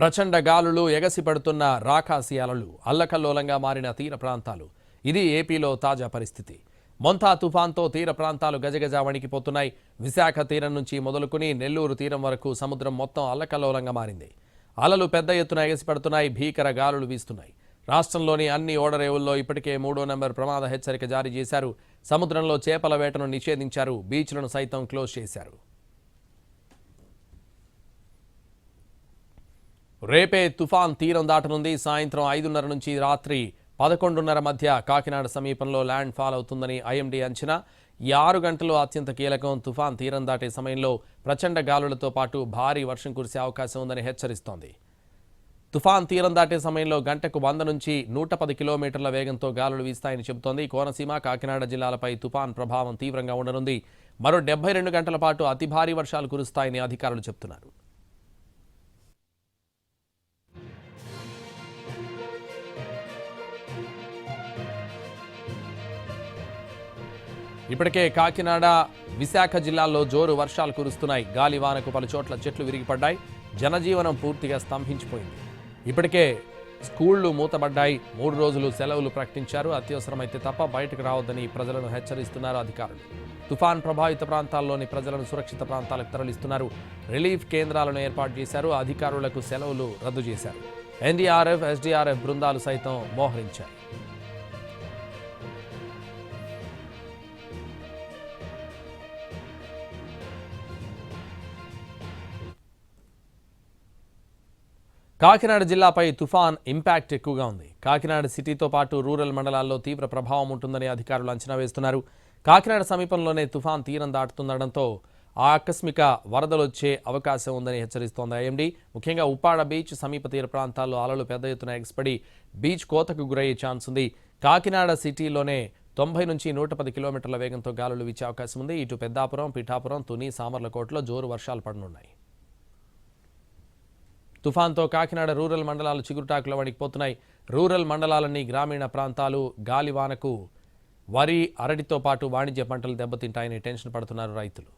ప్రచండ గాలులు ఎగసిపడుతున్న రాకాసి అలలు అల్లకల్లోలంగా మారిన తీర ప్రాంతాలు. ఇది ఏపీలో తాజా పరిస్థితి. మొంతా తుఫాన్తో తీర ప్రాంతాలు గజగజ వణికిపోతున్నాయి. విశాఖ తీరం నుంచి మొదలుకుని నెల్లూరు తీరం వరకు సముద్రం మొత్తం అల్లకల్లోలంగా మారింది. అలలు పెద్ద ఎత్తున ఎగసిపడుతున్నాయి. భీకర గాలులు వీస్తున్నాయి. రాష్ట్రంలోని అన్ని ఓడరేవుల్లో ఇప్పటికే 3వ నెంబర్ ప్రమాద హెచ్చరిక జారీ చేశారు. సముద్రంలో చేపల వేటను నిషేధించారు. బీచ్లను సైతం క్లోజ్ చేశారు. రేపే తుఫాన్ తీరం దాటనుంది. సాయంత్రం 5:30 నుంచి రాత్రి 11:30 మధ్య కాకినాడ సమీపంలో ల్యాండ్ ఫాల్ అవుతుందని ఐఎండీ అంచనా. ఈ 6 గంటలు అత్యంత కీలకం. తుఫాన్ తీరం దాటే సమయంలో ప్రచండ గాలులతో పాటు భారీ వర్షం కురిసే అవకాశం ఉందని హెచ్చరిస్తోంది. తుఫాన్ తీరం దాటే సమయంలో గంటకు 100 నుంచి 110 కిలోమీటర్ల వేగంతో గాలులు వీస్తాయని చెబుతోంది. కోనసీమ, కాకినాడ జిల్లాలపై తుఫాన్ ప్రభావం తీవ్రంగా ఉండనుంది. మరో 72 గంటల పాటు అతి భారీ వర్షాలు కురుస్తాయని అధికారులు చెబుతున్నారు. ఇప్పటికే కాకినాడ, విశాఖ జిల్లాల్లో జోరు వర్షాలు కురుస్తున్నాయి. గాలివానకు పలుచోట్ల చెట్లు విరిగిపడ్డాయి. జనజీవనం పూర్తిగా స్తంభించిపోయింది. ఇప్పటికే స్కూళ్లు మూతబడ్డాయి. 3 రోజులు సెలవులు ప్రకటించారు. అత్యవసరమైతే తప్ప బయటకు రావద్దని ప్రజలను హెచ్చరిస్తున్నారు అధికారులు. తుఫాన్ ప్రభావిత ప్రాంతాల్లోని ప్రజలను సురక్షిత ప్రాంతాలకు తరలిస్తున్నారు. రిలీఫ్ కేంద్రాలను ఏర్పాటు చేశారు. అధికారులకు సెలవులు రద్దు చేశారు. ఎన్డీఆర్ఎఫ్, ఎస్డీఆర్ఎఫ్ బృందాలు సైతం మోహరించాయి. కాకినాడ జిల్లాపై తుఫాన్ ఇంపాక్ట్ ఎక్కువగా ఉంది. కాకినాడ సిటీతో పాటు రూరల్ మండలాల్లో తీవ్ర ప్రభావం ఉంటుందని అధికారులు అంచనా వేస్తున్నారు. కాకినాడ సమీపంలోనే తుఫాన్ తీరం దాటుతుండటంతో ఆకస్మిక వరదలు వచ్చే అవకాశం ఉందని హెచ్చరిస్తోంది ఐఎండీ. ముఖ్యంగా ఉప్పాడ బీచ్ సమీప తీర ప్రాంతాల్లో అలలు పెద్ద ఎత్తున ఎగసిపడి బీచ్ కోతకు గురయ్యే ఛాన్స్ ఉంది. కాకినాడ సిటీలోనే 90 నుంచి 110 కిలోమీటర్ల వేగంతో గాలులు వీచే అవకాశం ఉంది. ఇటు పెద్దాపురం, పిఠాపురం, తుని, సామర్లకోటలో జోరు వర్షాలు పడనున్నాయి. తుఫాన్తో కాకినాడ రూరల్ మండలాలు చిగురుటాకులో వణికిపోతున్నాయి. రూరల్ మండలాలన్నీ గ్రామీణ ప్రాంతాలు. గాలివానకు వరి, అరటితో పాటు వాణిజ్య పంటలు దెబ్బతింటాయని టెన్షన్ పడుతున్నారు రైతులు.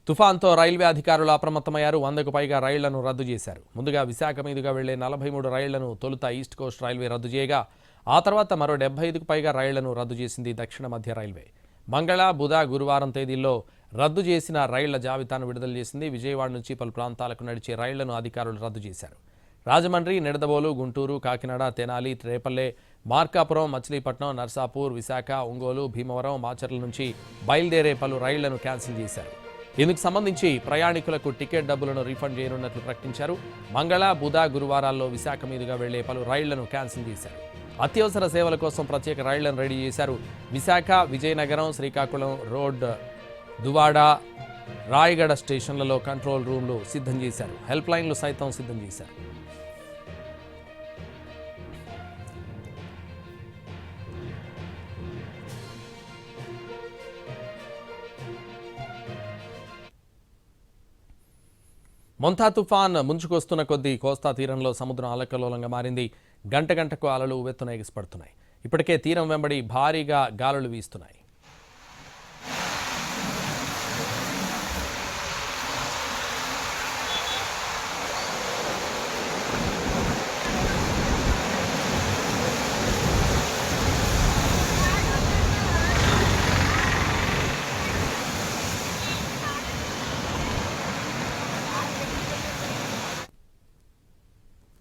తుఫాన్తో రైల్వే అధికారులు అప్రమత్తమయ్యారు. 100కు పైగా రైళ్లను రద్దు చేశారు. ముందుగా విశాఖ మీదుగా వెళ్లే 43 రైళ్లను తొలుత ఈస్ట్ కోస్ట్ రైల్వే రద్దు చేయగా ఆ తర్వాత మరో 75కు పైగా రైళ్లను రద్దు చేసింది దక్షిణ మధ్య రైల్వే. మంగళ, బుధ, గురువారం తేదీల్లో రద్దు చేసిన రైళ్ల జాబితాను విడుదల చేసింది. విజయవాడ నుంచి పలు ప్రాంతాలకు నడిచే రైళ్లను అధికారులు రద్దు చేశారు. రాజమండ్రి, నిడదవోలు, గుంటూరు, కాకినాడ, తెనాలి, రేపల్లె, మార్కాపురం, మచిలీపట్నం, నర్సాపూర్, విశాఖ, ఒంగోలు, భీమవరం, మాచర్ల నుంచి బయలుదేరే పలు రైళ్లను క్యాన్సిల్ చేశారు. ఇందుకు సంబంధించి ప్రయాణికులకు టికెట్ డబ్బులను రీఫండ్ చేయనున్నట్లు ప్రకటించారు. మంగళ, బుధ, గురువారాల్లో విశాఖ మీదుగా వెళ్లే పలు రైళ్లను క్యాన్సిల్ చేశారు. అత్యవసర సేవల కోసం ప్రత్యేక రైళ్లను రెడీ చేశారు. విశాఖ, విజయనగరం, శ్రీకాకుళం రోడ్, దువాడ, రాయగడ స్టేషన్లలో కంట్రోల్ రూమ్లు సిద్ధం చేశారు. హెల్ప్ లైన్లు సైతం సిద్ధం చేశారు. మొంతా తుఫాన్ ముంచుకొస్తున్న కొద్దీ కోస్తా తీరంలో సముద్రం అల్లకల్లోలంగా మారింది. గంట గంటకు అలలు ఉవ్వెత్తున ఎగిసిపడుతున్నాయి. ఇప్పటికే తీరం వెంబడి భారీగా గాలులు వీస్తున్నాయి.